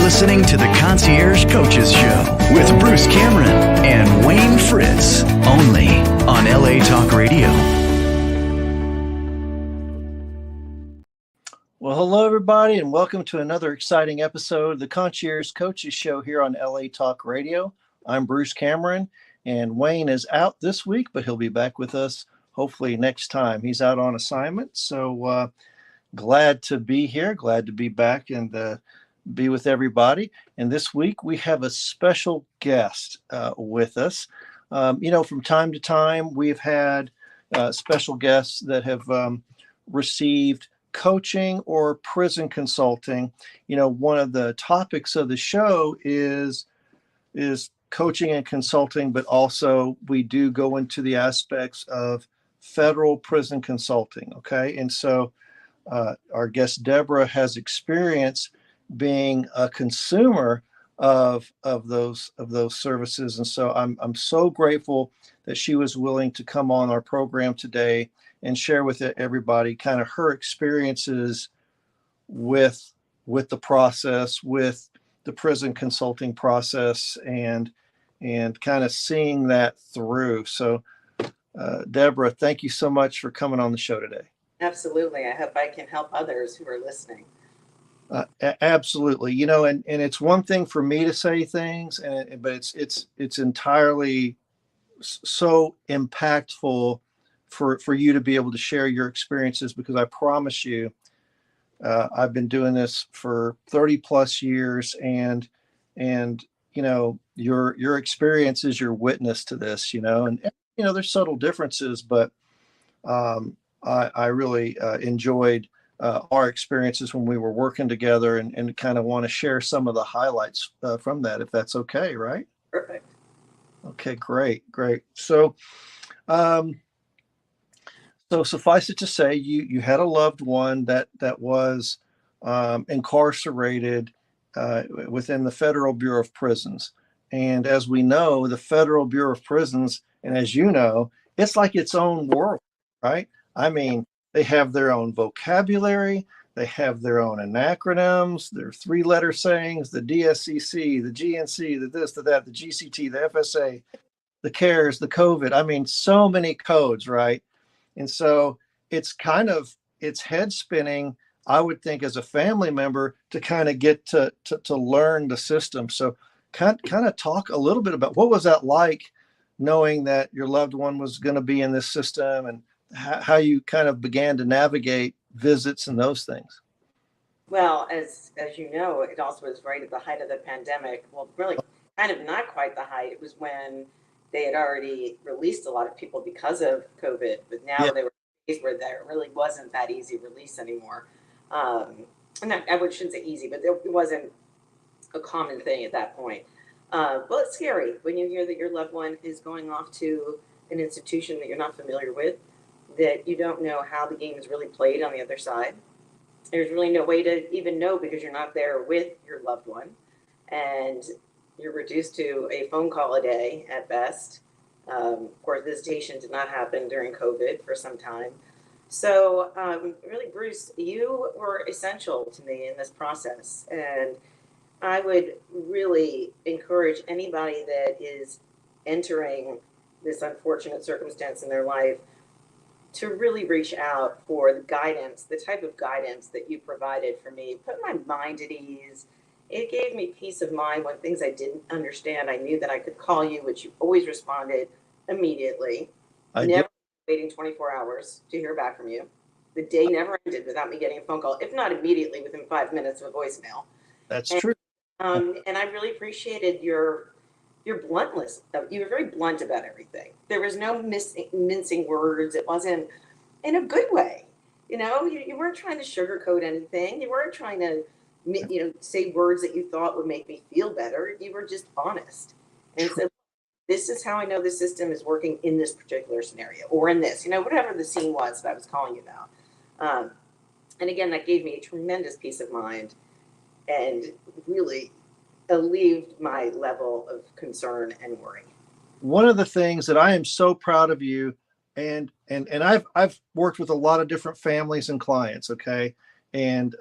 listening to the Concierge Coaches Show with Bruce Cameron and Wayne Fritz, only on LA Talk Radio. Well, hello, everybody, and welcome to another exciting episode of the Concierge Coaches Show here on LA Talk Radio. I'm Bruce Cameron, and Wayne is out this week, but he'll be back with us hopefully next time. He's out on assignment, so glad to be here, glad to be back and be with everybody. And this week we have a special guest with us. From time to time, we've had special guests that have received coaching or prison consulting. One of the topics of the show is coaching and consulting, but also we do go into the aspects of federal prison consulting. Okay. And so our guest Deborah has experience being a consumer of those services, and so I'm so grateful that she was willing to come on our program today and share with everybody kind of her experiences with the process, with the prison consulting process, and kind of seeing that through. So, Deborah, thank you so much for coming on the show today. Absolutely. I hope I can help others who are listening. Absolutely. And it's one thing for me to say things, but it's entirely so impactful for you to be able to share your experiences, because I promise you, I've been doing this for 30 plus years, and your experience is your witness to this, and there's subtle differences, but I really enjoyed our experiences when we were working together, and kind of want to share some of the highlights from that, if that's okay, right? Perfect. Okay, great. So suffice it to say, you had a loved one that was incarcerated within the Federal Bureau of Prisons. And as we know, the Federal Bureau of Prisons, and as you know, it's like its own world, right? I mean, they have their own vocabulary, they have their own acronyms, their three-letter sayings, the DSCC, the GNC, the this, the that, the GCT, the FSA, the CARES, the COVID. I mean, so many codes, right? And so it's head spinning, I would think, as a family member, to kind of get to learn the system. So kind of talk a little bit about what was that like, knowing that your loved one was going to be in this system, and how you kind of began to navigate visits and those things. Well, as you know, it also was right at the height of the pandemic. Well, really kind of not quite the height. It was when they had already released a lot of people because of COVID, but now they were days where there really wasn't that easy release anymore. And I shouldn't say easy, but it wasn't a common thing at that point. Well, it's scary when you hear that your loved one is going off to an institution that you're not familiar with, that you don't know how the game is really played on the other side. There's really no way to even know, because you're not there with your loved one, and you're reduced to a phone call a day at best. Of course, visitation did not happen during COVID for some time. So really, Bruce, you were essential to me in this process. And I would really encourage anybody that is entering this unfortunate circumstance in their life to really reach out for the guidance, the type of guidance that you provided for me. Put my mind at ease. It gave me peace of mind when things I didn't understand. I knew that I could call you, which you always responded immediately. Never waiting 24 hours to hear back from you. The day never ended without me getting a phone call, if not immediately within 5 minutes of a voicemail. That's true. And I really appreciated your bluntness. You were very blunt about everything. There was no mincing words. It wasn't in a good way. You weren't trying to sugarcoat anything. You weren't trying to, say words that you thought would make me feel better. You were just honest. And so this is how I know the system is working in this particular scenario, or in this, whatever the scene was that I was calling you about. And again, that gave me a tremendous peace of mind and really alleviated my level of concern and worry. One of the things that I am so proud of you, and I've worked with a lot of different families and clients, okay, and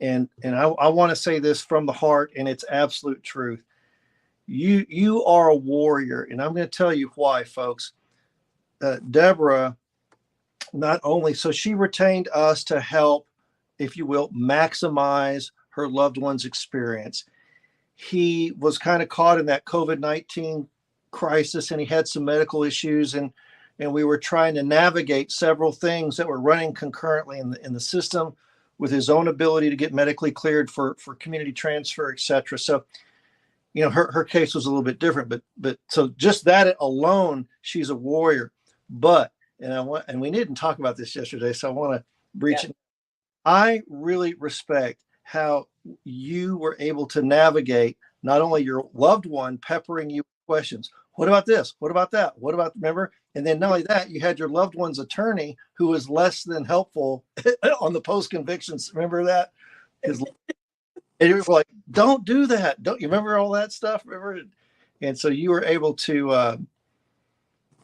I want to say this from the heart, and it's absolute truth. You are a warrior, and I'm going to tell you why, folks. Deborah, not only so she retained us to help, if you will, maximize her loved one's experience. He was kind of caught in that COVID-19 crisis, and he had some medical issues, and we were trying to navigate several things that were running concurrently in the system, with his own ability to get medically cleared for community transfer, et cetera. So, her case was a little bit different, but so just that alone, she's a warrior. But and we didn't talk about this yesterday, so I want to breach it. I really respect how you were able to navigate not only your loved one peppering you with questions. What about this? What about that? What about, remember? And then not only that, you had your loved one's attorney who was less than helpful on the post convictions. Remember that? And you were like, don't do that. Don't you remember all that stuff? Remember? And so you were able to,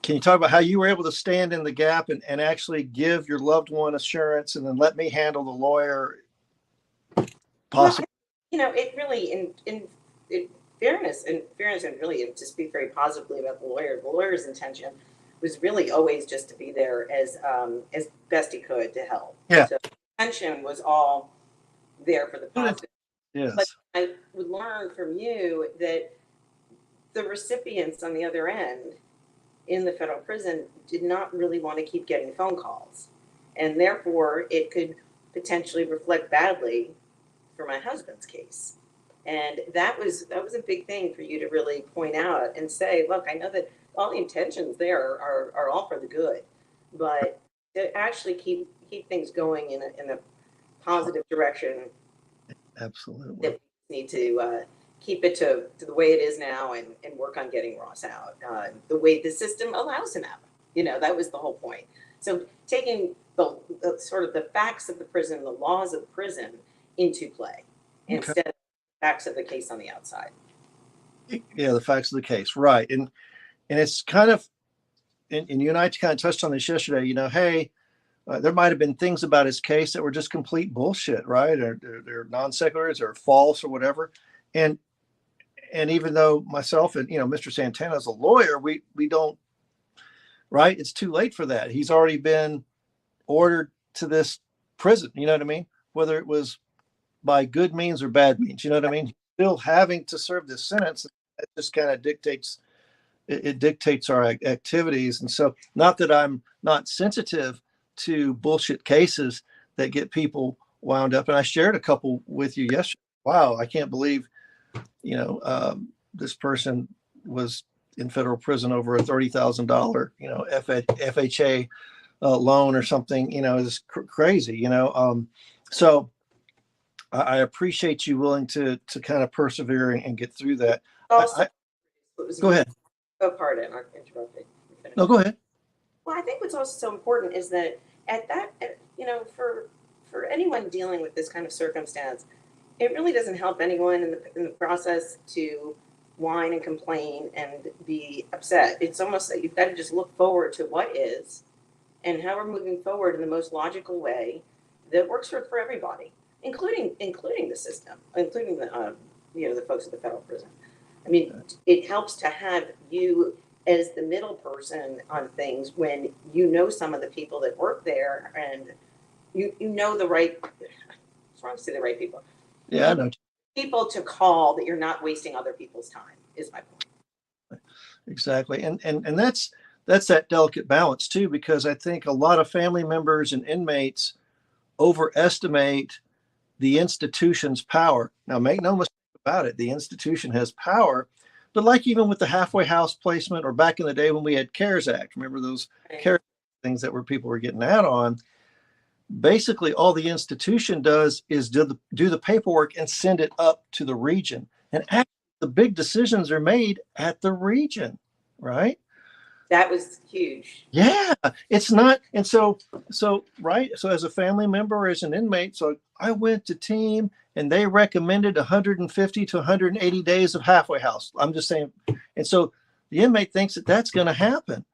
can you talk about how you were able to stand in the gap and actually give your loved one assurance, and then let me handle the lawyer? Possible. Well, it really, in fairness, and really to speak very positively about the lawyer's intention was really always just to be there as best he could to help. Yeah. So the intention was all there for the positive. Yes. But I would learn from you that the recipients on the other end in the federal prison did not really want to keep getting phone calls. And therefore, it could potentially reflect badly for my husband's case. And that was a big thing for you to really point out and say, look, I know that all the intentions there are all for the good, but to actually keep things going in a positive direction. Absolutely. That we need to keep it to the way it is now and work on getting Ross out the way the system allows him out. That was the whole point. So taking the sort of the facts of the prison, the laws of the prison into play, instead of the facts of the case on the outside. Yeah, the facts of the case, right. And it's kind of, and you and I kind of touched on this yesterday, hey, there might have been things about his case that were just complete bullshit, right? Or they're non sequiturs or false or whatever. And even though myself and, Mr. Santana is a lawyer, we don't, right? It's too late for that. He's already been ordered to this prison. You know what I mean? Whether it was by good means or bad means, you know what I mean? Still having to serve this sentence, it just kind of dictates our activities. And so, not that I'm not sensitive to bullshit cases that get people wound up. And I shared a couple with you yesterday. Wow, I can't believe, this person was in federal prison over a $30,000, FHA loan or something, is crazy, So I appreciate you willing to kind of persevere and get through that. Also, go ahead. Oh, pardon, I interrupted. No, go ahead. Well, I think what's also so important is that for anyone dealing with this kind of circumstance, it really doesn't help anyone in the process to whine and complain and be upset. It's almost that you've got to just look forward to what is and how we're moving forward in the most logical way that works for everybody, including the system, including the folks at the federal prison. I mean, it helps to have you as the middle person on things when some of the people that work there, and you know the right. It's wrong to say the right people. Yeah, I know. People to call that you're not wasting other people's time is my point. Exactly, and that's that delicate balance too, because I think a lot of family members and inmates overestimate the institution's power. Now, make no mistake about it, the institution has power, but like even with the halfway house placement, or back in the day when we had CARES Act, remember those CARES things that people were getting out on? Basically, all the institution does is do the paperwork and send it up to the region. And actually, the big decisions are made at the region, right? That was huge. Yeah, it's not. And so right. So as a family member, as an inmate, so I went to team and they recommended 150 to 180 days of halfway house. I'm just saying. And so the inmate thinks that that's going to happen.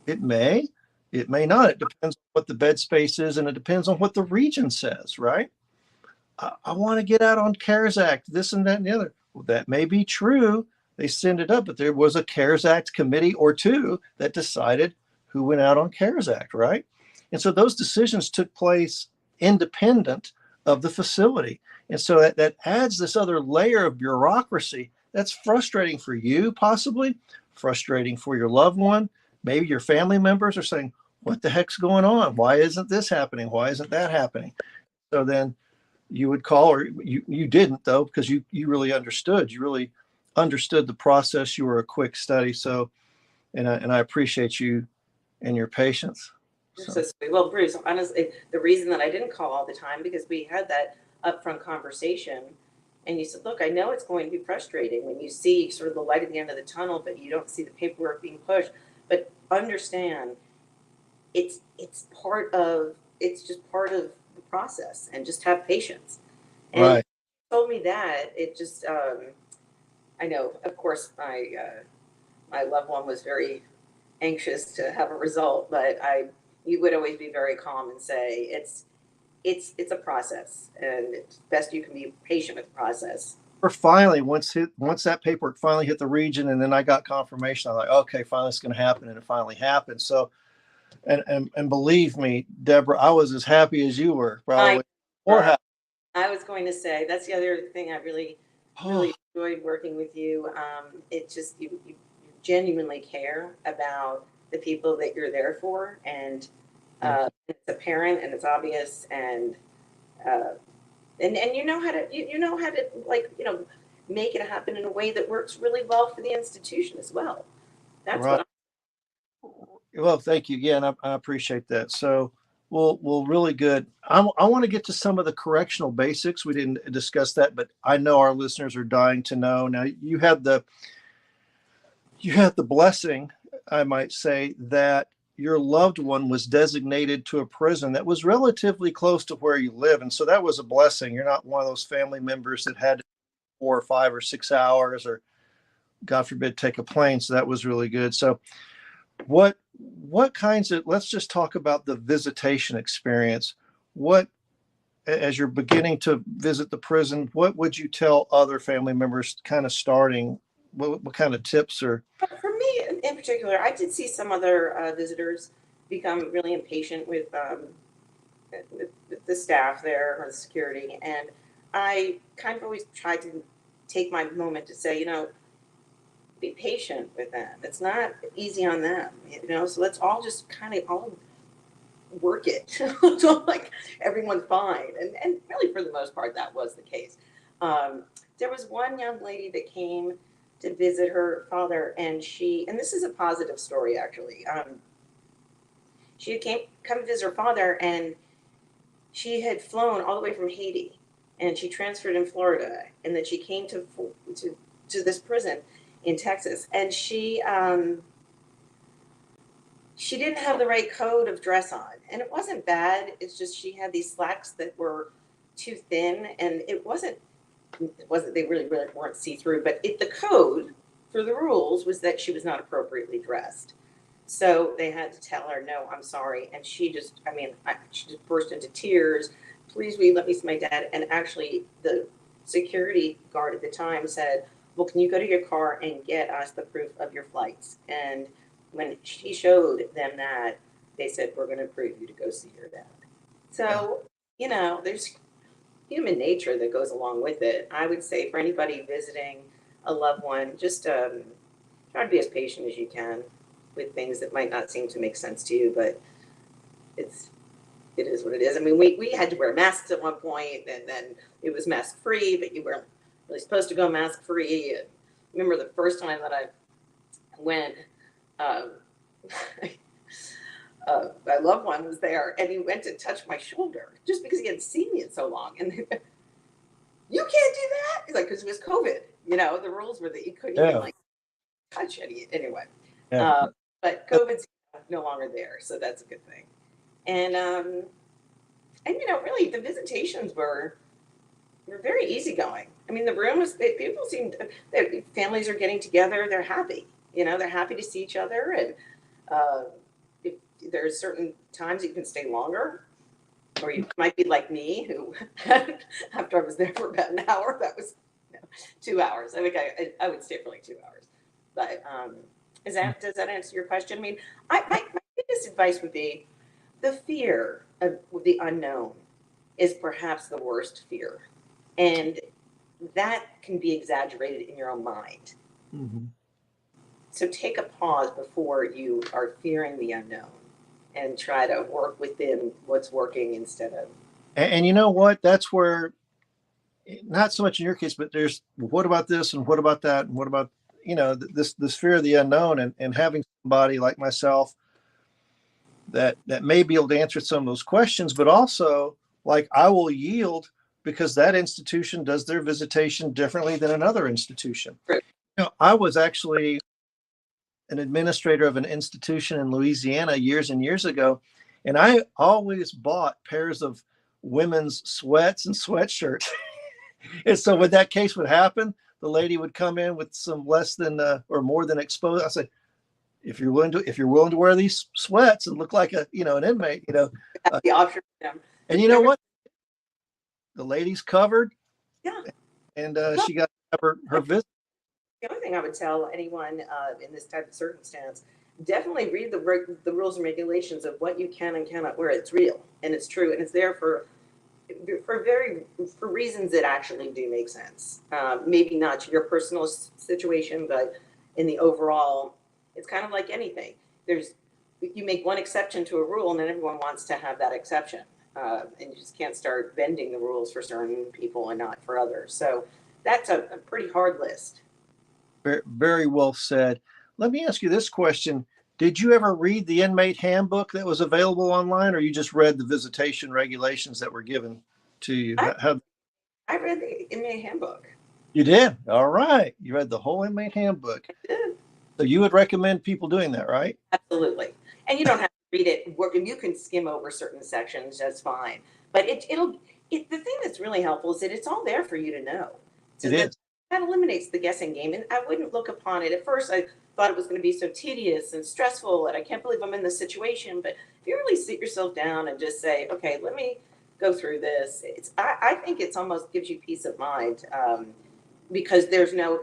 It may not. It depends on what the bed space is, and it depends on what the region says, right? I want to get out on CARES Act, this and that and the other. Well, that may be true. They send it up, but there was a CARES Act committee or two that decided who went out on CARES Act, right? And so those decisions took place independent of the facility. And so that adds this other layer of bureaucracy that's frustrating for you, possibly frustrating for your loved one. Maybe your family members are saying, what the heck's going on? Why isn't this happening? Why isn't that happening? So then you would call, or you didn't though, because you really understood. You really understood the process. You were a quick study. So, and I appreciate you and your patience. You're so sweet. Well, Bruce, honestly, the reason that I didn't call all the time because we had that upfront conversation, and you said, "Look, I know it's going to be frustrating when you see sort of the light at the end of the tunnel, but you don't see the paperwork being pushed. But understand, it's just part of the process, and just have patience." And Right. you told me that it just, I know, of course, my loved one was very anxious to have a result, but you would always be very calm and say it's a process, and it's best you can be patient with the process. Or finally, once that paperwork finally hit the region, and then I got confirmation, I'm like, okay, finally it's going to happen, and it finally happened. So, and believe me, Deborah, I was as happy as you were, probably more happy. I was going to say that's the other thing I really enjoyed working with you. It just you genuinely care about the people that you're there for, and it's apparent and it's obvious, and you know how to you know how to, like, make it happen in a way that works really well for the institution as well. That's Right. what Well, thank you. Yeah, and I appreciate that. So, well, really good. I want to get to some of the correctional basics. We didn't discuss that, but I know our listeners are dying to know. Now, you had the blessing, I might say, that your loved one was designated to a prison that was relatively close to where you live, and so that was a blessing. You're not one of those family members that had 4 or 5 or 6 hours, or God forbid, take a plane. So that was really good. So what kinds of, let's just talk about the visitation experience. What, as you're beginning to visit the prison, what would you tell other family members kind of starting? What kind of tips or? for me in particular, I did see some other visitors become really impatient with the staff there or the security, and I kind of always tried to take my moment to say, be patient with them. It's not easy on them, so let's all just kind of all work it. So, like, everyone's fine, and really for the most part that was the case. There was one young lady that came to visit her father, and this is a positive story actually. She had come to visit her father, and she had flown all the way from Haiti, and she transferred in Florida, and then she came to this prison in Texas, and she didn't have the right code of dress on, and it wasn't bad. It's just she had these slacks that were too thin, and it wasn't they really weren't see-through, but the code for the rules was that she was not appropriately dressed. So they had to tell her, no, I'm sorry. And she just burst into tears. Please, will you let me see my dad? And actually the security guard at the time said, well, can you go to your car and get us the proof of your flights? And when she showed them that, they said, we're going to approve you to go see your dad. So, there's human nature that goes along with it. I would say for anybody visiting a loved one, just try to be as patient as you can with things that might not seem to make sense to you, but it is what it is. I mean, we had to wear masks at one point, and then it was mask free, but you weren't really supposed to go mask free. And I remember the first time that I went, my loved one was there, and he went to touch my shoulder just because he hadn't seen me in so long. And you can't do that. He's like, because it was COVID. The rules were that you couldn't even touch any anyway. Yeah. But COVID's no longer there, so that's a good thing. And really the visitations were very easygoing. I mean, the room was, people seemed, families are getting together. They're happy. They're happy to see each other, and if there's certain times you can stay longer, Or you might be like me, who after I was there for about an hour, that was 2 hours. I think I would stay for like 2 hours. But does that answer your question? I mean, my biggest advice would be the fear of the unknown is perhaps the worst fear, and that can be exaggerated in your own mind. Mm-hmm. So take a pause before you are fearing the unknown, and try to work within what's working instead of. And you know what? That's where, not so much in your case, but there's what about this and what about that and what about, this fear of the unknown, and having somebody like myself that may be able to answer some of those questions, but also like I will yield because that institution does their visitation differently than another institution. Right. I was actually an administrator of an institution in Louisiana years and years ago, and I always bought pairs of women's sweats and sweatshirts. And so when that case would happen, the lady would come in with some less than or more than exposed. I said, if you're willing to wear these sweats and look like an inmate, The option for them. and you know what? The lady's covered. Yeah. And she got her visit. The only thing I would tell anyone in this type of circumstance, definitely read the rules and regulations of what you can and cannot wear. It's real and it's true, and it's there for reasons that actually do make sense. Maybe not to your personal situation, but in the overall, it's kind of like anything. You make one exception to a rule, and then everyone wants to have that exception, and you just can't start bending the rules for certain people and not for others. So that's a pretty hard list. Very, very well said. Let me ask you this question. Did you ever read the inmate handbook that was available online, or you just read the visitation regulations that were given to you? I read the inmate handbook. You did? All right. You read the whole inmate handbook. I did. So you would recommend people doing that, right? Absolutely. And you don't have to read it. You can skim over certain sections. That's fine. But the thing that's really helpful is that it's all there for you to know. So it is. That eliminates the guessing game. And I wouldn't look upon it. At first, I thought it was going to be so tedious and stressful, and I can't believe I'm in this situation. But if you really sit yourself down and just say, okay, let me go through this, I think it's almost gives you peace of mind, because there's the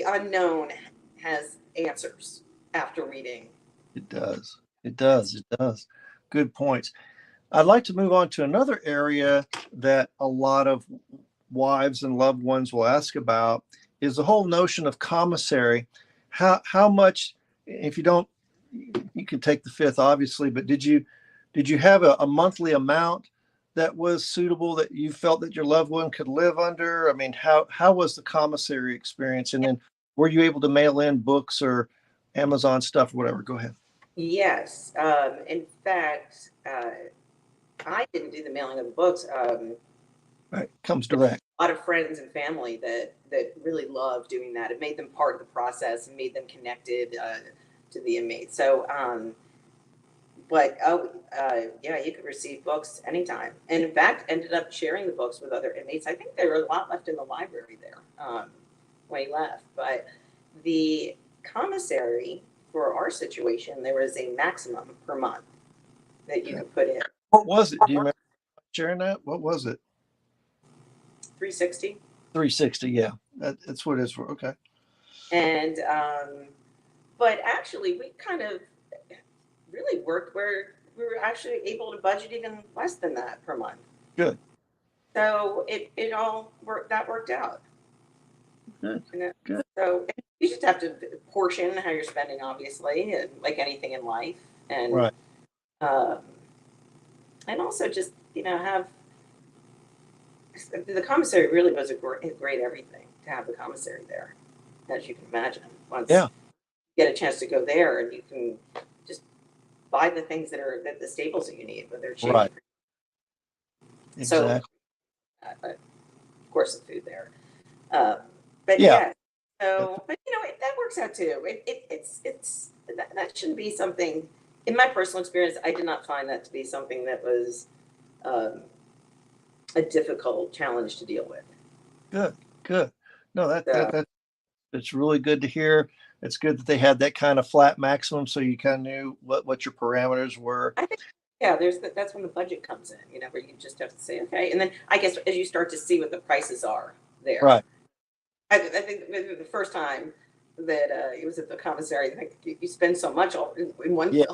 unknown has answers after reading. It does. It does. It does. Good points. I'd like to move on to another area that a lot of wives and loved ones will ask about is the whole notion of commissary. How much, if you don't, you can take the fifth, obviously, but did you have a monthly amount that was suitable that you felt that your loved one could live under? I mean, how was the commissary experience? And then were you able to mail in books or Amazon stuff or whatever? Go ahead. Yes. In fact, I didn't do the mailing of the books. Right. Comes direct. A lot of friends and family that really love doing that. It made them part of the process and made them connected to the inmates. So, yeah, you could receive books anytime. And in fact, ended up sharing the books with other inmates. I think there were a lot left in the library there when he left. But the commissary for our situation, there was a maximum per month that you could put in. What was it? Do you remember sharing that? What was it? 360. 360, yeah. That's what it is for. Okay. And but actually, we kind of really worked where we were actually able to budget even less than that per month. Good. So it all worked out. Good. Good. So you just have to portion how you're spending, obviously, and like anything in life, and right. And also just have. The commissary really was a great everything to have the commissary there, as you can imagine. Once you get a chance to go there, and you can just buy the things that the staples that you need, whether it's cheap. Right. Exactly. So, of course, the food there. But yeah. So, but that works out too. That shouldn't be something. In my personal experience, I did not find that to be something that was a difficult challenge to deal with. Good. No, that's really good to hear. It's good that they had that kind of flat maximum, so you kind of knew what your parameters were. I think Yeah, that's when the budget comes in, where you just have to say, okay. And then I guess as you start to see what the prices are there. Right. I think the first time that it was at the commissary, I think you spend so much all in one Yeah.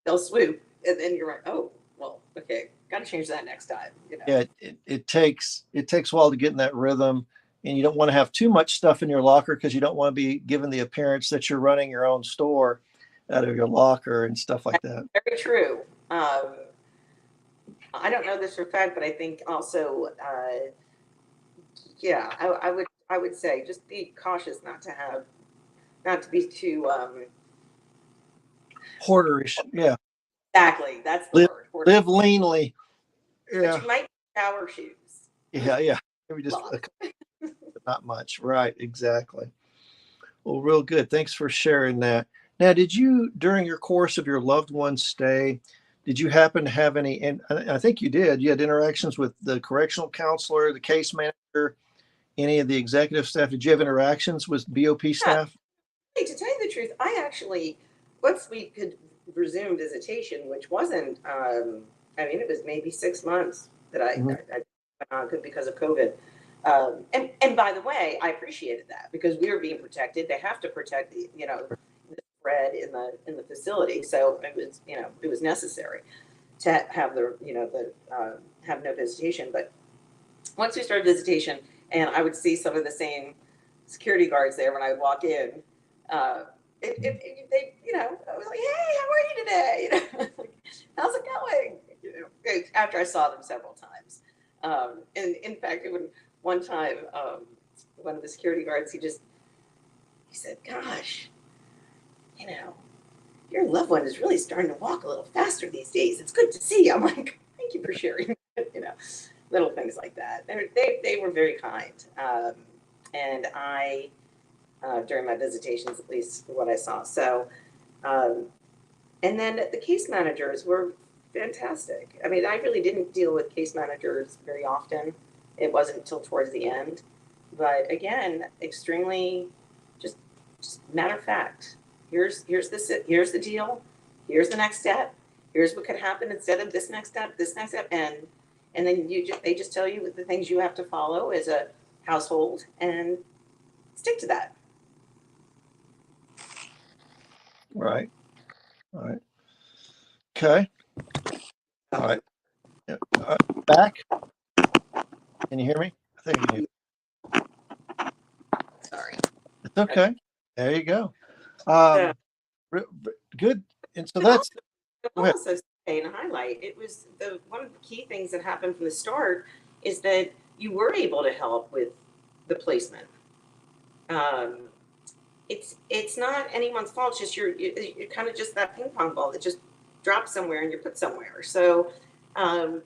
fell swoop, and then you're like, oh, well, okay, got to change that next time. Yeah. It takes a while to get in that rhythm, and you don't want to have too much stuff in your locker because you don't want to be given the appearance that you're running your own store out of your locker and stuff like that. Very true. I don't know this for a fact, but I think also, yeah, I would say just be cautious not to be too Hoarderish. Yeah. exactly. That's the word. Hoarder. Live leanly. Yeah. But you might shower shoes. Yeah. Maybe just not much. Right. Exactly. Well, real good. Thanks for sharing that. Now, did you, during your course of your loved one's stay, did you happen to have any, and I think you did, you had interactions with the correctional counselor, the case manager, any of the executive staff? Did you have interactions with BOP staff? Hey, to tell you the truth, I actually, once we could resume visitation, which wasn't, it was maybe 6 months that I went on because of COVID. And by the way, I appreciated that because we were being protected. They have to protect the spread in the facility. So it was necessary to have have no visitation. But once we started visitation, and I would see some of the same security guards there when I would walk in, I was like, hey, how are you today? How's it going? After I saw them several times. And in fact, one time, one of the security guards, he said, gosh, your loved one is really starting to walk a little faster these days. It's good to see. I'm like, thank you for sharing, little things like that. They were very kind. And I, during my visitations, at least what I saw. So, and then the case managers were fantastic. I mean, I really didn't deal with case managers very often. It wasn't until towards the end. But again, extremely just matter of fact. Here's the deal. Here's the next step. Here's what could happen instead of this next step, and then they just tell you the things you have to follow as a household and stick to that. Right. All right. Okay. All right. Yeah. Back. Can you hear me? I think I can hear you. Sorry. It's okay. There you go. Good. And so that's. Also say and highlight, it was one of the key things that happened from the start is that you were able to help with the placement. It's not anyone's fault. It's just you're kind of just that ping pong ball that just drops somewhere and you're put somewhere. So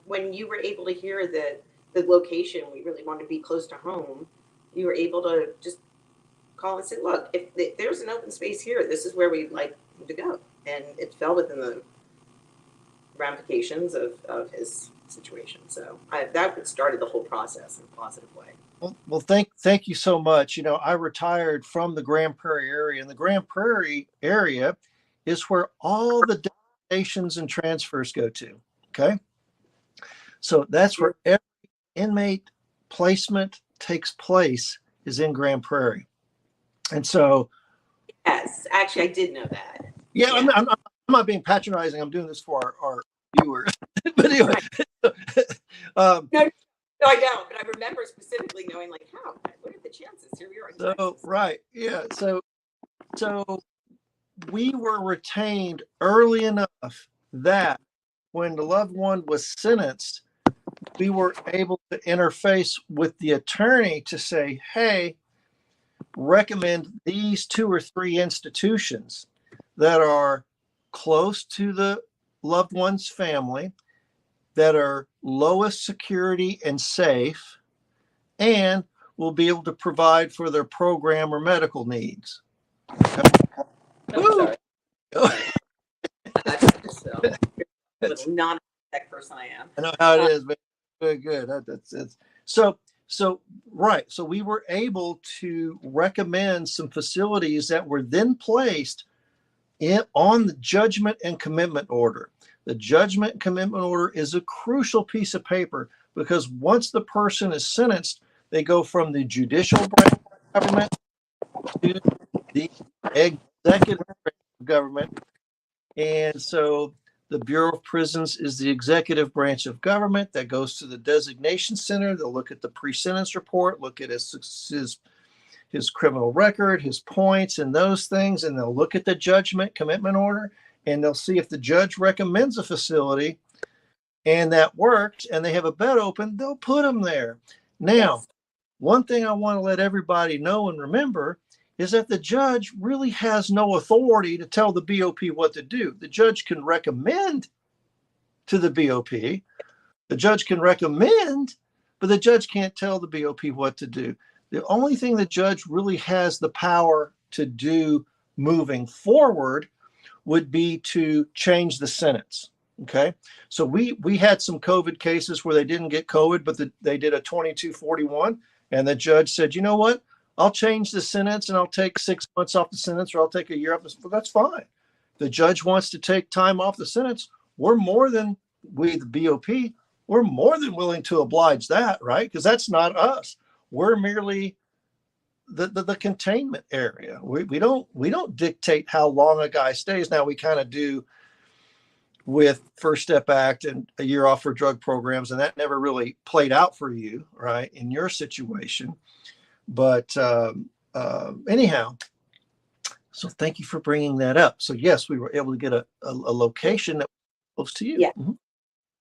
when you were able to hear that the location we really want to be close to home, you were able to just call and say, look, if there's an open space here, this is where we'd like him to go. And it fell within the ramifications of his situation. So that started the whole process in a positive way. Well, thank you so much. I retired from the Grand Prairie area, and the Grand Prairie area is where all the designations and transfers go to. Okay. So that's where every inmate placement takes place, is in Grand Prairie. And so, yes, actually, I did know that. Yeah. I'm not being patronizing. I'm doing this for our viewers. But anyway, No, I don't. But I remember specifically knowing, like, what are the chances? Here we are. So right, yeah. So we were retained early enough that when the loved one was sentenced, we were able to interface with the attorney to say, hey, recommend these 2 or 3 institutions that are close to the loved one's family, that are lowest security and safe, and will be able to provide for their program or medical needs. Sorry. Not a tech person I am. I know how it is, but good. That's so right. So we were able to recommend some facilities that were then placed on the judgment and commitment order. The judgment and commitment order is a crucial piece of paper because once the person is sentenced, they go from the judicial branch of government to the executive branch of government. And so the Bureau of Prisons is the executive branch of government that goes to the designation center. They'll look at the pre-sentence report, look at his criminal record, his points, and those things, and they'll look at the judgment commitment order, and they'll see if the judge recommends a facility and that works, and they have a bed open, they'll put them there. Now, one thing I want to let everybody know and remember is that the judge really has no authority to tell the BOP what to do. The judge can recommend to the BOP. The judge can recommend, but the judge can't tell the BOP what to do. The only thing the judge really has the power to do moving forward would be to change the sentence. Okay. So we had some COVID cases where they didn't get COVID, but they did a 2241, and the judge said, you know what? I'll change the sentence and I'll take 6 months off the sentence, or I'll take a year off the sentence. Well, that's fine. The judge wants to take time off the sentence. The BOP, we're more than willing to oblige that, right? Because that's not us. We're merely the containment area. We don't dictate how long a guy stays. Now we kind of do with First Step Act and a year off for drug programs, and that never really played out for you, right, in your situation. But anyhow, so thank you for bringing that up. So yes, we were able to get a location that was close to you. Yeah. Mm-hmm.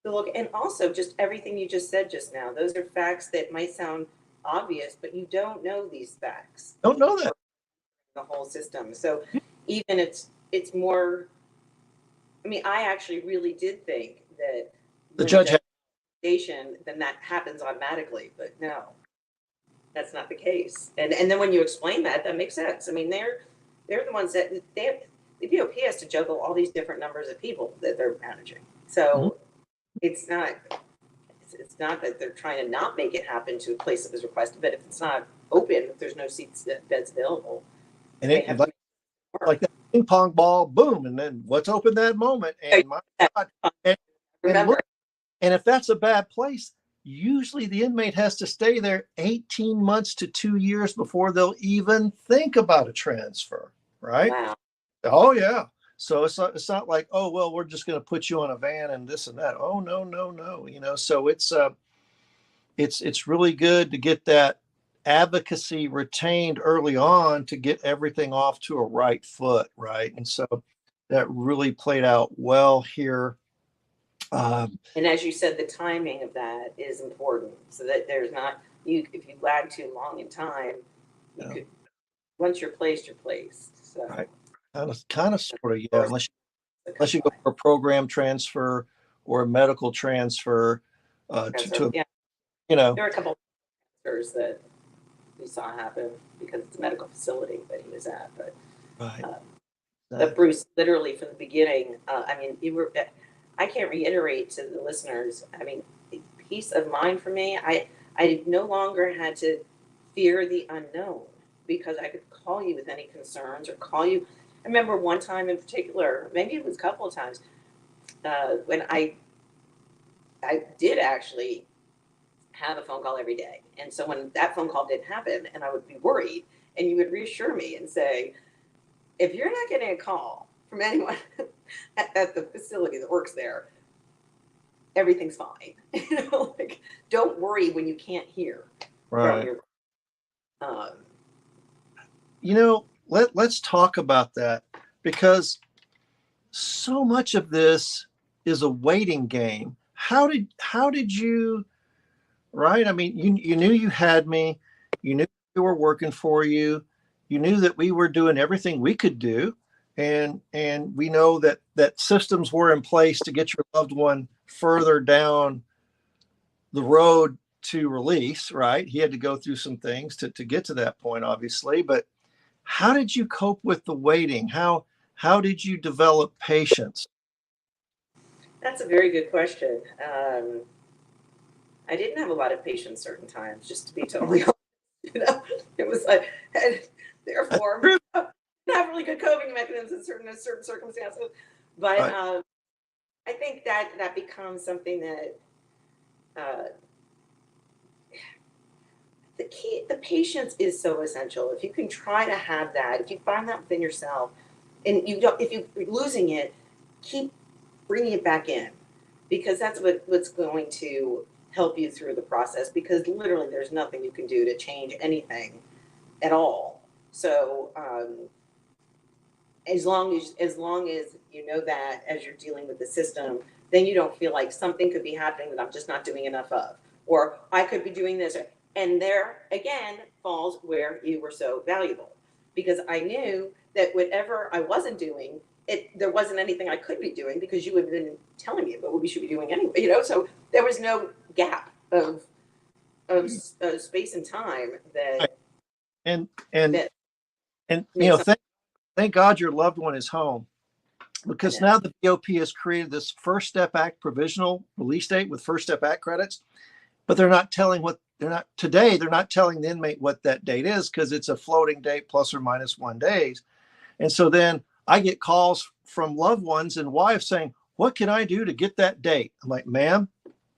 So look, and also just everything you just said just now, those are facts that might sound obvious, but you don't know these facts. Don't know that. The whole system. So even it's more, I mean, I actually really did think that the judge had then that happens automatically, but no, that's not the case. And then when you explain that makes sense. I mean, they're the ones that the BOP has to juggle all these different numbers of people that they're managing. So it's not that they're trying to not make it happen to a place that was requested, but if it's not open, if there's no beds available, and it like that ping pong ball, boom, and then what's open that moment? And my God, and if that's a bad place, usually the inmate has to stay there 18 months to 2 years before they'll even think about a transfer, right? Wow. Oh yeah. So it's not like, oh well, we're just going to put you on a van and this and that. Oh no. So it's really good to get that advocacy retained early on to get everything off to a right foot, right? And so that really played out well here. And as you said, the timing of that is important, so that there's not if you lag too long in time, you could once you're placed, you're placed. So right. Kind of sort of, yeah. Unless you go for a program transfer or a medical transfer to there are a couple of transfers that we saw happen because it's a medical facility that he was at, but but Bruce, literally from the beginning, I mean, I can't reiterate to the listeners. I mean, peace of mind for me. I no longer had to fear the unknown because I could call you with any concerns or call you. I remember one time in particular, maybe it was a couple of times, when I did actually have a phone call every day. And so when that phone call didn't happen and I would be worried, and you would reassure me and say, if you're not getting a call from anyone at the facility that works there, everything's fine. Like, don't worry when you can't hear. Right. Let's talk about that, because so much of this is a waiting game. How did you, right? I mean, you knew you had me, you knew we were working for you, you knew that we were doing everything we could do. And we know that systems were in place to get your loved one further down the road to release, right? He had to go through some things to get to that point, obviously. But how did you cope with the waiting? How did you develop patience? That's a very good question. I didn't have a lot of patience certain times, just to be totally honest. It was like, and therefore, have really good coping mechanisms in certain circumstances. But Right. I think that becomes something that the patience is so essential. If you can try to have that, if you find that within yourself, and you don't, if you're losing it, keep bringing it back in, because that's what's going to help you through the process. Because literally, there's nothing you can do to change anything at all. So as long as you know that as you're dealing with the system, then you don't feel like something could be happening that I'm just not doing enough of, or I could be doing this. And there again falls where you were so valuable, because I knew that whatever I wasn't doing, there wasn't anything I could be doing, because you had been telling me about what we should be doing anyway. So there was no gap of space and time that And and that and makes something. thank God your loved one is home, because now the BOP has created this First Step Act provisional release date with First Step Act credits, but they're not telling the inmate what that date is, because it's a floating date plus or minus 1 days. And so then I get calls from loved ones and wives saying, what can I do to get that date? I'm like, ma'am,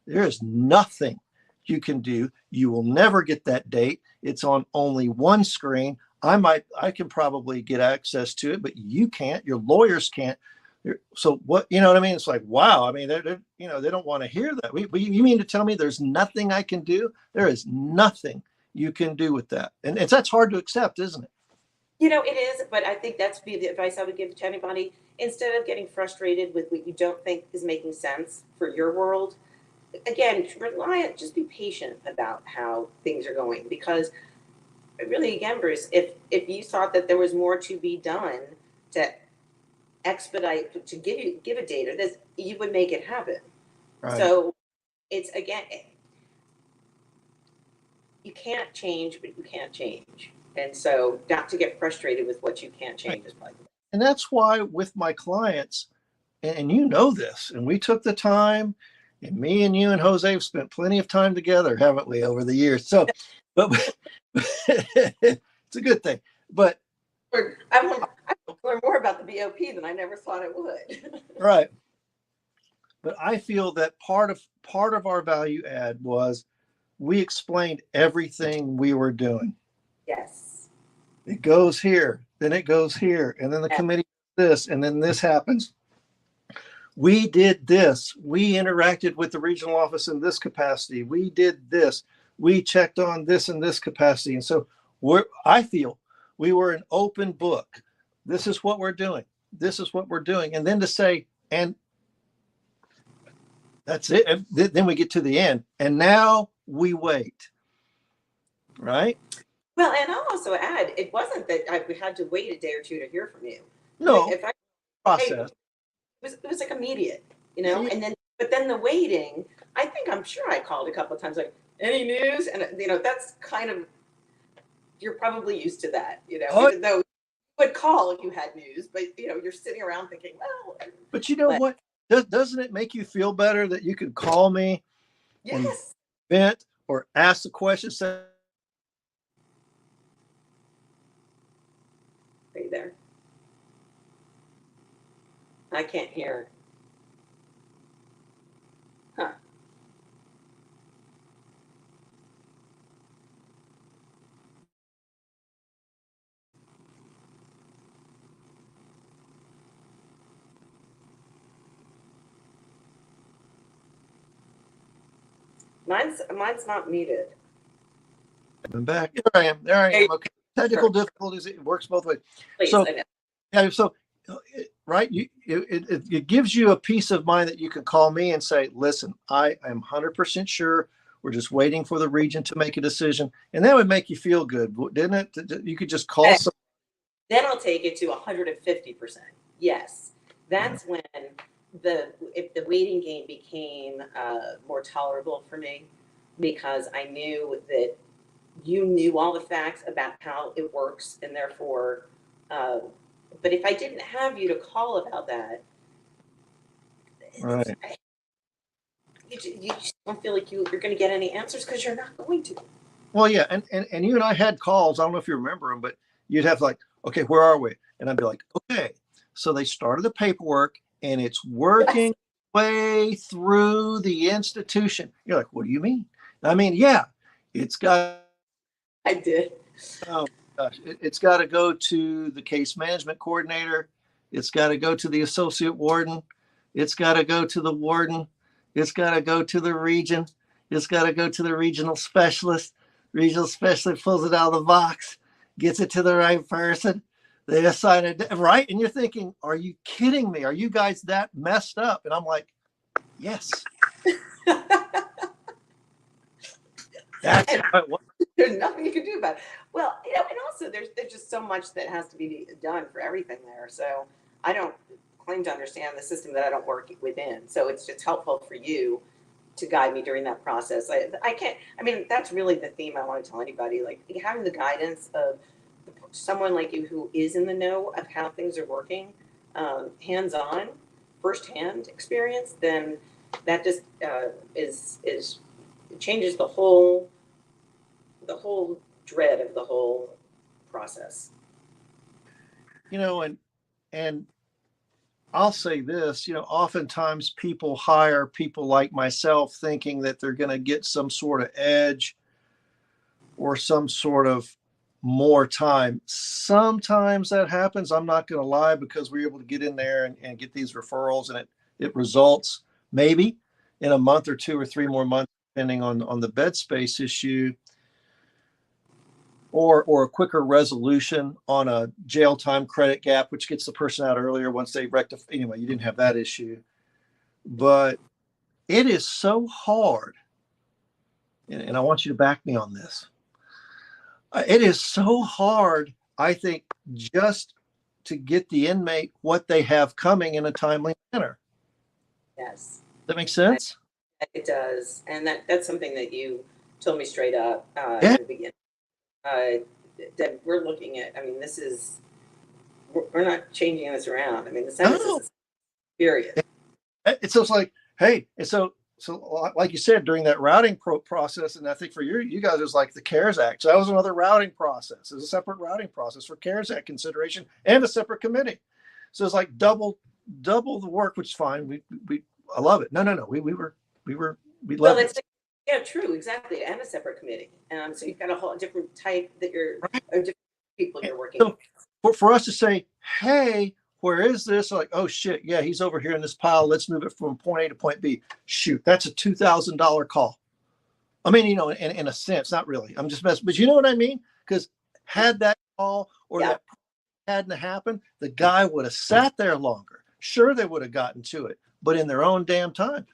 there is nothing you can do. You will never get that date. It's on only one screen. I can probably get access to it, but you can't. Your lawyers can't. So what, you know what I mean? It's like, wow. I mean, they don't want to hear that. You mean to tell me there's nothing I can do? There is nothing you can do with that. And that's hard to accept, isn't it? It is, but I think that's the advice I would give to anybody. Instead of getting frustrated with what you don't think is making sense for your world, again, just be patient about how things are going. Because really, again, Bruce, if you thought that there was more to be done to expedite, to give a date, or this, you would make it happen. Right. So it's, again, you can't change what you can't change. And so not to get frustrated with what you can't change is probably. And that's why with my clients, and you know this, and we took the time, and me and you and Jose have spent plenty of time together, haven't we, over the years? So, but it's a good thing. But I want to learn more about the BOP than I never thought I would. right. But I feel that part of our value add was we explained everything we were doing. Yes. It goes here, then it goes here, and then the committee does this, and then this happens. We did this. We interacted with the regional office in this capacity. We did this. We checked on this in this capacity. And so I feel we were an open book. This is what we're doing. This is what we're doing. And then to say, and that's it. And then we get to the end. And now we wait. Right? Well, and I'll also add, it wasn't that we had to wait a day or two to hear from you. No, like, process. It was like immediate, but then the waiting, I'm sure I called a couple of times, like, any news? And, that's kind of, you're probably used to that, even though you would call if you had news, but, you're sitting around thinking, well. But what? Doesn't it make you feel better that you could call me and vent or ask the question? Are you there? I can't hear. Huh. Mine's not muted. I'm back. There I am. Okay. Technical difficulties. It works both ways. Please, So, right. It gives you a peace of mind that you can call me and say, listen, I am 100% sure. We're just waiting for the region to make a decision. And that would make you feel good, didn't it? You could just call someone. Then I'll take it to 150%. Yes. That's when if the waiting game became more tolerable for me, because I knew that you knew all the facts about how it works, and therefore, but if I didn't have you to call about that, right, you just don't feel like you're going to get any answers, because you're not going to. Well, yeah, and you and I had calls. I don't know if you remember them, but you'd have like, okay, where are we? And I'd be like, okay. So they started the paperwork and it's working way through the institution. You're like, what do you mean? I mean, yeah, it's got, I did. oh gosh, it's got to go to the case management coordinator. It's got to go to the associate warden. It's got to go to the warden. It's got to go to the region. It's got to go to the regional specialist. Regional specialist pulls it out of the box, gets it to the right person. They assign it, right? And you're thinking, are you kidding me? Are you guys that messed up? And I'm like, yes. That's how it was. There's nothing you can do about it. Well, and also there's just so much that has to be done for everything there. So I don't claim to understand the system that I don't work within. So it's just helpful for you to guide me during that process. I can't, I mean, that's really the theme I want to tell anybody, like having the guidance of someone like you who is in the know of how things are working, hands-on, firsthand experience, then that just it changes the whole dread of the whole process. And I'll say this, oftentimes people hire people like myself thinking that they're going to get some sort of edge or some sort of more time. Sometimes that happens. I'm not going to lie, because we're able to get in there and get these referrals, and it results maybe in a month or 2 or 3 more months, depending on the bed space issue, or a quicker resolution on a jail time credit gap, which gets the person out earlier once they rectify. Anyway, you didn't have that issue, but it is so hard. And I want you to back me on this. It is so hard, I think, just to get the inmate what they have coming in a timely manner. Yes. That makes sense? It does. And that's something that you told me straight up Yeah. at the beginning. That we're looking at, I mean, we're not changing this around. I mean, the sentence is period. It's just like, hey, and so like you said, during that routing process, and I think for you guys, it was like the CARES Act. So that was another routing process. It was a separate routing process for CARES Act consideration and a separate committee. So it's like double the work, which is fine. I love it. No. We Well, love it. yeah, true, exactly, and a separate committee. So you've got a whole different type that or different people you're working with. For us to say, hey, where is this? Like, oh shit, yeah, he's over here in this pile. Let's move it from point A to point B. Shoot, that's a $2,000 call. I mean, in a sense, not really. I'm just messing, but you know what I mean? Because had that call or that hadn't happened, the guy would have sat there longer. Sure, they would have gotten to it, but in their own damn time.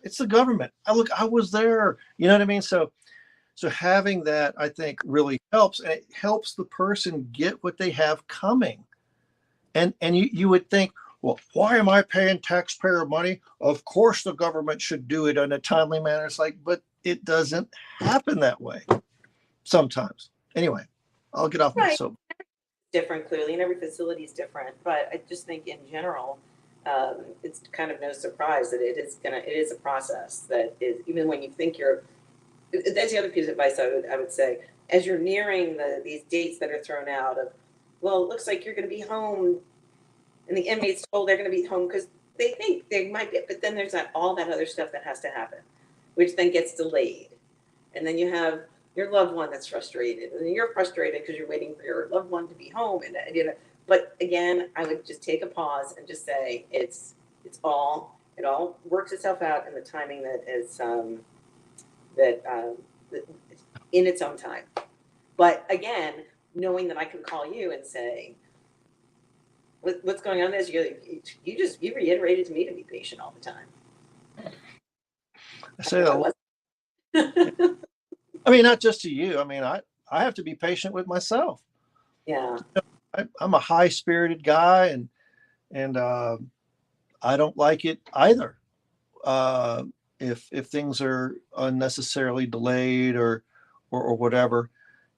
It's the government. I was there. You know what I mean? So having that, I think, really helps, and it helps the person get what they have coming. And you would think, well, why am I paying taxpayer money? Of course the government should do it in a timely manner. It's like, but it doesn't happen that way sometimes. Anyway, I'll get off my soap. Different, clearly, and every facility is different. But I just think in general, it's kind of no surprise that it is a process that is, even when you think that's the other piece of advice I would say, as you're nearing these dates that are thrown out of, well, it looks like you're going to be home, and the inmates told they're going to be home because they think they might be, but then there's all that other stuff that has to happen, which then gets delayed. And then you have your loved one that's frustrated, and you're frustrated because you're waiting for your loved one to be home. But again, I would just take a pause and just say it all works itself out in the timing that is in its own time. But again, knowing that I can call you and say, what's going on is you reiterated to me to be patient all the time. I say that. I mean, not just to you. I mean, I have to be patient with myself. Yeah. I'm a high-spirited guy, and I don't like it either. If things are unnecessarily delayed or whatever,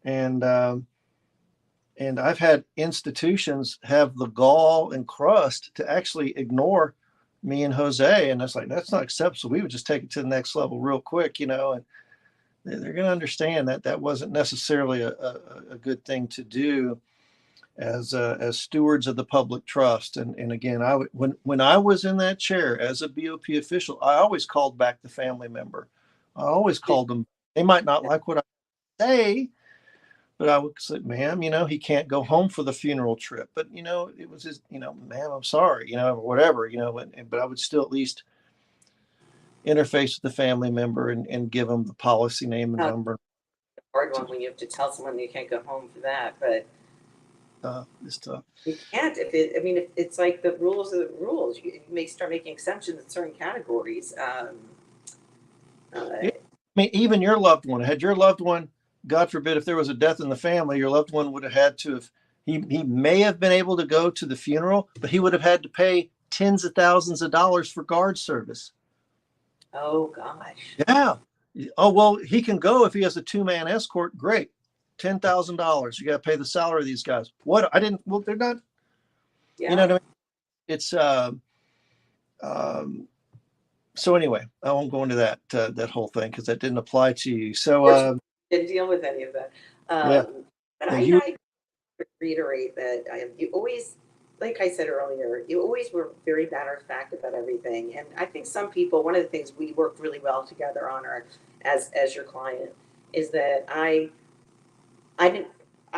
and I've had institutions have the gall and crust to actually ignore me and Jose, and it's like, that's not acceptable. We would just take it to the next level real quick, and they're going to understand that wasn't necessarily a good thing to do. as stewards of the public trust. And again, when I was in that chair as a BOP official, I always called back the family member. I always called them. They might not like what I say, but I would say, ma'am, he can't go home for the funeral trip. But, it was his, ma'am, I'm sorry, or whatever, but I would still at least interface with the family member and give them the policy name and number. Hard one when you have to tell someone you can't go home for that, but it's tough. You can't. If it's like the rules are the rules. You may start making exceptions in certain categories. Even your loved one, had your loved one, God forbid, if there was a death in the family, your loved one would have had to have, he may have been able to go to the funeral, but he would have had to pay tens of thousands of dollars for guard service. Oh, gosh. Yeah. Oh, well, he can go if he has a 2-man escort. Great. $10,000. You got to pay the salary of these guys. What? They're not, Yeah. You know what I mean? It's, so anyway, I won't go into that whole thing because that didn't apply to you. So, didn't deal with any of that. Yeah. But Yeah, I reiterate that you always, like I said earlier, you always were very matter of fact about everything. And I think some people, one of the things we worked really well together on, or as your client, is that I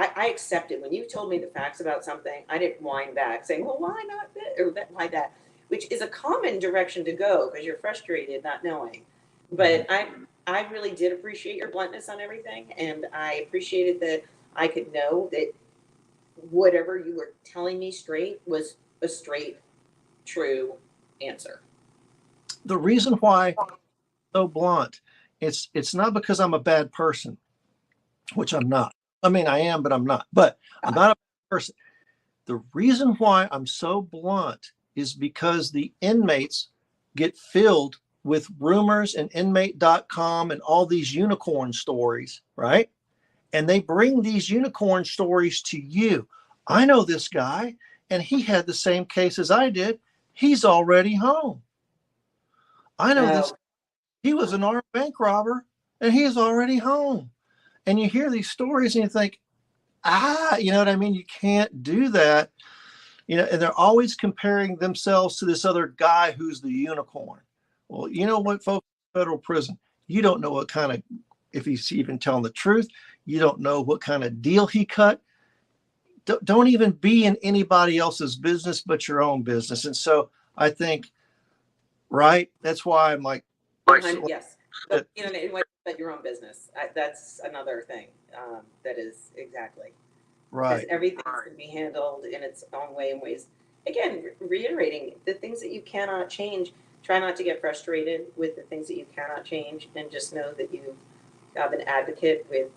accepted when you told me the facts about something. I didn't whine back saying, well, why not that or that, why that, which is a common direction to go because you're frustrated not knowing. But I really did appreciate your bluntness on everything, and I appreciated that I could know that whatever you were telling me straight was a straight, true answer. the reason why I'm so blunt, it's not because I'm a bad person, which I'm not. I mean, I am, but I'm not. But I'm not a bad person. The reason why I'm so blunt is because the inmates get filled with rumors and inmate.com and all these unicorn stories, right? And they bring these unicorn stories to you. I know this guy, and he had the same case as I did. He's already home. I know this. He was an armed bank robber, and he's already home. And you hear these stories, and you think, you know what I mean? You can't do that. And they're always comparing themselves to this other guy who's the unicorn. Well, you know what, folks, federal prison, you don't know what kind of, if he's even telling the truth, you don't know what kind of deal he cut. Don't even be in anybody else's business but your own business. And so I think, right, that's why I'm like, yes, but your own business. That's another thing. That is exactly right. Everything can be handled in its own way, in ways. Again, reiterating the things that you cannot change. Try not to get frustrated with the things that you cannot change, and just know that you have an advocate with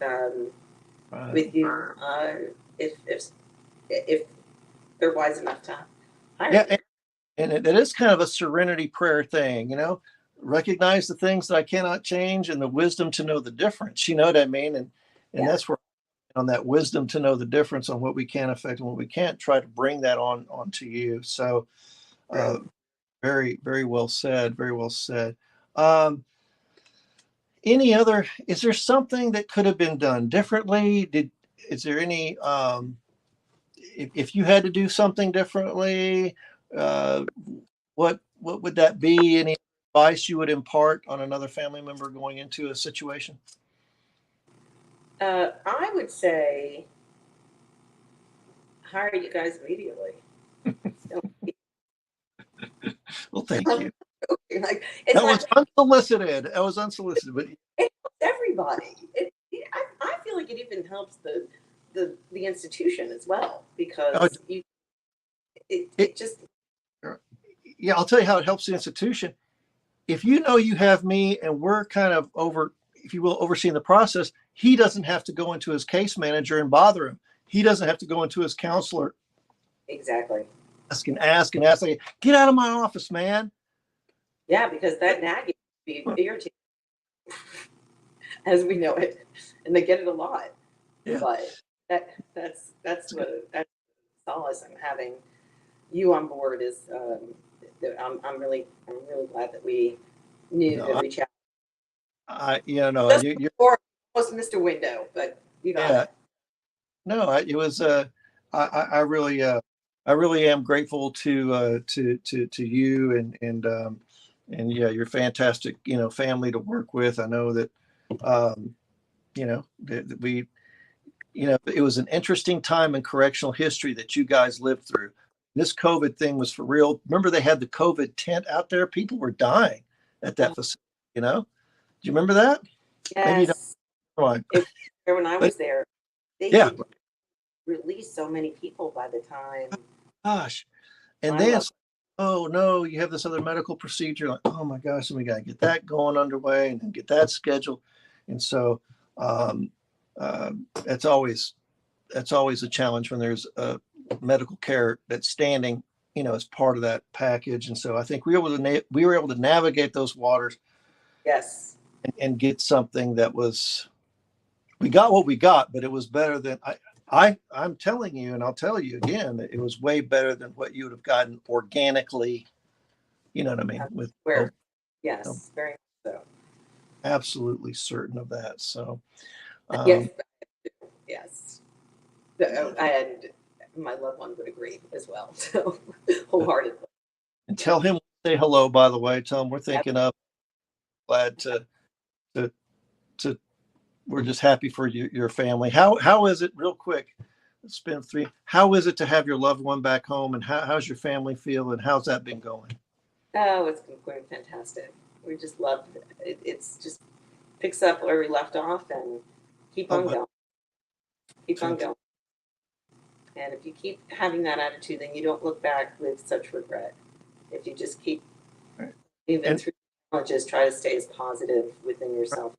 you if they're wise enough to hire you. And it is kind of a serenity prayer thing, recognize the things that I cannot change and the wisdom to know the difference. You know what I mean? And that's where on that wisdom to know the difference on what we can affect and what we can't, try to bring that onto you. So very, very well said. Very well said. Is there something that could have been done differently? Is there any, if you had to do something differently, what would that be? Any advice you would impart on another family member going into a situation? I would say hire you guys immediately. Well, thank you. That was unsolicited. That was unsolicited, but it helps everybody. I feel like it even helps the institution as well, because it just. Yeah, I'll tell you how it helps the institution. If you know you have me and we're kind of if you will, overseeing the process, he doesn't have to go into his case manager and bother him. He doesn't have to go into his counselor. Exactly. Ask, like, get out of my office, man. Yeah, because that nagging would be irritating, as we know it, and they get it a lot. Yeah. But that's solace I'm having you on board is. I'm really glad that we knew to reach out. You're almost missed a window, but you got it. No, it was. I really I really am grateful to you and yeah, you're fantastic, family to work with. I know that that we it was an interesting time in correctional history that you guys lived through. This COVID thing was for real. Remember they had the COVID tent out there? People were dying at that facility, Do you remember that? Maybe you don't. Yes. Fine. When I was there, they Yeah. had released so many people by the time. Gosh. And then it's like, oh no, you have this other medical procedure. Like, oh my gosh, and we got to get that going underway and then get that scheduled. And so that's always a challenge when there's a medical care that's standing, as part of that package. And so I think we were able to navigate those waters. Yes. And get something that we got what we got, but it was better than I'm telling you, and I'll tell you again, that it was way better than what you would have gotten organically. You know what I mean? Yes, very much so. Absolutely certain of that. So, yes. And my loved one would agree as well. So wholeheartedly. And tell him, say hello, by the way. Tell him we're thinking of. Glad to we're just happy for your family. How is it, real quick? It's been how is it to have your loved one back home, and how's your family feel, and how's that been going? Oh, it's been going fantastic. We just love it. It's just picks up where we left off and keep on going. Keep on going. And if you keep having that attitude, then you don't look back with such regret. If you just keep even through challenges, try to stay as positive within yourself.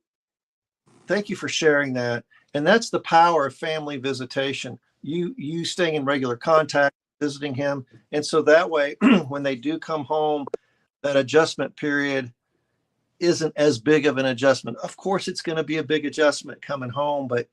Thank you for sharing that. And that's the power of family visitation. You staying in regular contact, visiting him. And so that way, when they do come home, that adjustment period isn't as big of an adjustment. Of course, it's going to be a big adjustment coming home, but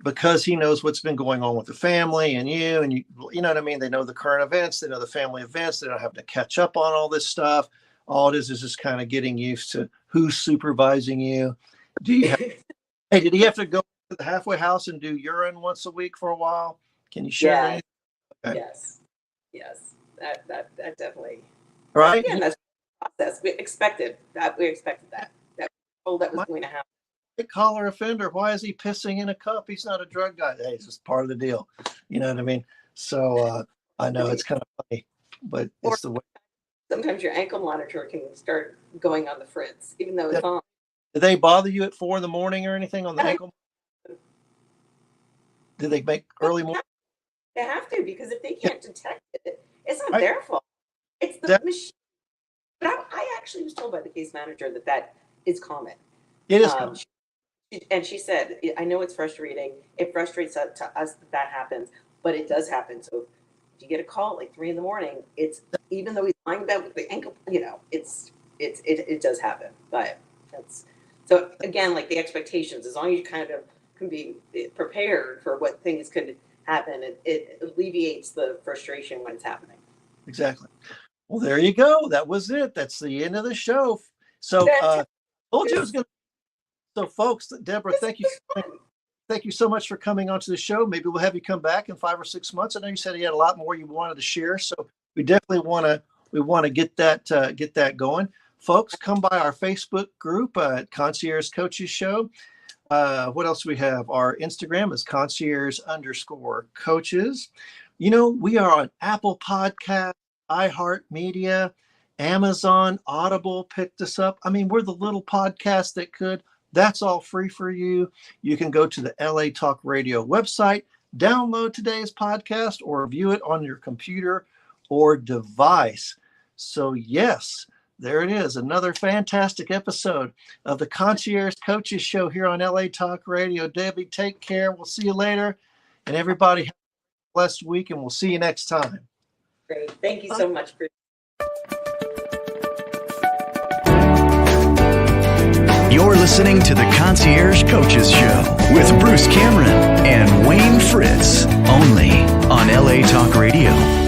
because he knows what's been going on with the family and you know what I mean? They know the current events, they know the family events, they don't have to catch up on all this stuff. All it is just kind of getting used to who's supervising you. Hey, did he have to go to the halfway house and do urine once a week for a while? Can you share that? Okay. Yes. That definitely. Right. Yeah, that's the process. We expected that. That was going to happen. Collar offender. Why is he pissing in a cup? He's not a drug guy. Hey, it's just part of the deal. You know what I mean? So I know it's kind of funny, but it's the way. Sometimes your ankle monitor can start going on the Fritz, even though it's on. Did they bother you at 4 a.m. or anything on the ankle? Did they make early morning? They have to, because if they can't detect it, it's not their fault. It's the machine. But I actually was told by the case manager that is common. It is common. And she said, I know it's frustrating. It frustrates us that happens, but it does happen. So if you get a call at like 3 a.m, it's, even though he's lying in bed with the ankle, it does happen. But that's, so again, like the expectations, as long as you kind of can be prepared for what things could happen, it alleviates the frustration when it's happening. Exactly. Well, there you go. That was it. That's the end of the show. So told you I was going to. So folks, Deborah, thank you. Thank you so much for coming onto the show. Maybe we'll have you come back in 5 or 6 months. I know you said you had a lot more you wanted to share. So we definitely want to get that going. Folks, come by our Facebook group at Concierge Coaches Show. What else do we have? Our Instagram is concierge_coaches. We are on Apple Podcast, iHeartMedia, Amazon, Audible picked us up. I mean, we're the little podcast that could. That's all free for you. You can go to the LA Talk Radio website, download today's podcast, or view it on your computer or device. So yes, there it is. Another fantastic episode of the Concierge Coaches Show here on LA Talk Radio. Debbie, take care. We'll see you later. And everybody have a blessed week, and we'll see you next time. Great. Thank you so much, Bruce. You're listening to the Concierge Coaches Show with Bruce Cameron and Wayne Fritz, only on LA Talk Radio.